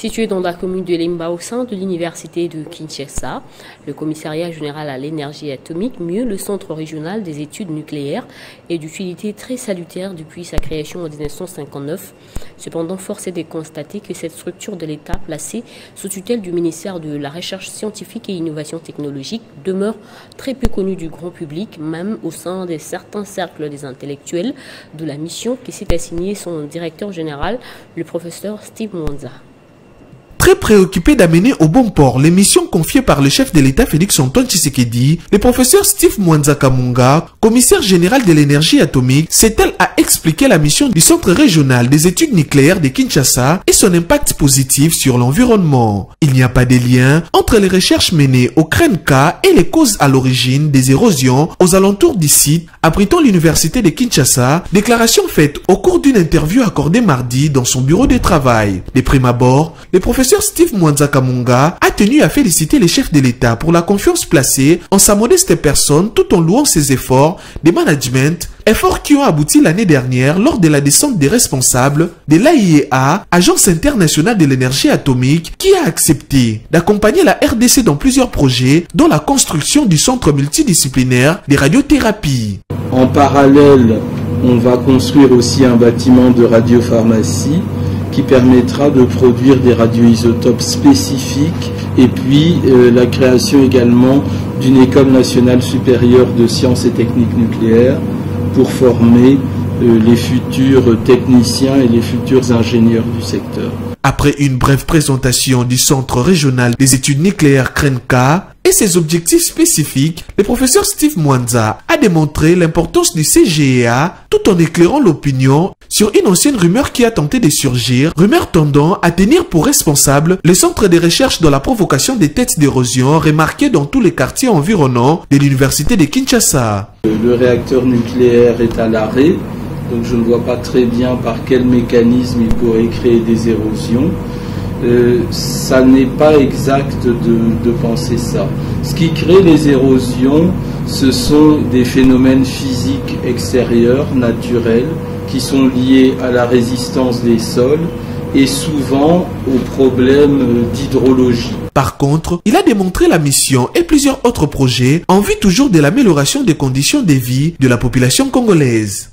Situé dans la commune de Limba au sein de l'université de Kinshasa, le commissariat général à l'énergie atomique, mieux le centre régional des études nucléaires, est d'utilité très salutaire depuis sa création en 1959. Cependant, force est de constater que cette structure de l'État placée sous tutelle du ministère de la Recherche scientifique et innovation technologique demeure très peu connue du grand public, même au sein de certains cercles des intellectuels de la mission qui s'est assignée son directeur général, le professeur Steve Mwanza. Très préoccupé d'amener au bon port les missions confiées par le chef de l'État Félix-Antoine Tshisekedi, le professeur Steve Mwanza Kamunga, commissaire général de l'énergie atomique, s'est-elle à expliquer la mission du Centre régional des études nucléaires de Kinshasa et son impact positif sur l'environnement. Il n'y a pas de lien entre les recherches menées au Krenka et les causes à l'origine des érosions aux alentours du site, abritant l'université de Kinshasa, déclaration faite au cours d'une interview accordée mardi dans son bureau de travail. De prime abord, le professeur Steve Mwanza Kamunga a tenu à féliciter les chefs de l'État pour la confiance placée en sa modeste personne tout en louant ses efforts de management, efforts qui ont abouti l'année dernière lors de la descente des responsables de l'AIEA, Agence internationale de l'énergie atomique, qui a accepté d'accompagner la RDC dans plusieurs projets, dont la construction du centre multidisciplinaire de radiothérapie. En parallèle, on va construire aussi un bâtiment de radiopharmacie qui permettra de produire des radioisotopes spécifiques et puis la création également d'une école nationale supérieure de sciences et techniques nucléaires pour former les futurs techniciens et les futurs ingénieurs du secteur. Après une brève présentation du Centre régional des études nucléaires Krenka et ses objectifs spécifiques, le professeur Steve Mwanza a démontré l'importance du CGEA tout en éclairant l'opinion sur une ancienne rumeur qui a tenté de surgir, rumeur tendant à tenir pour responsable le centre de recherche dans la provocation des têtes d'érosion remarquées dans tous les quartiers environnants de l'université de Kinshasa. Le réacteur nucléaire est à l'arrêt. Donc je ne vois pas très bien par quel mécanisme il pourrait créer des érosions. Ça n'est pas exact de penser ça. Ce qui crée les érosions, ce sont des phénomènes physiques extérieurs, naturels, qui sont liés à la résistance des sols et souvent aux problèmes d'hydrologie. Par contre, il a démontré la mission et plusieurs autres projets en vue toujours de l'amélioration des conditions de vie de la population congolaise.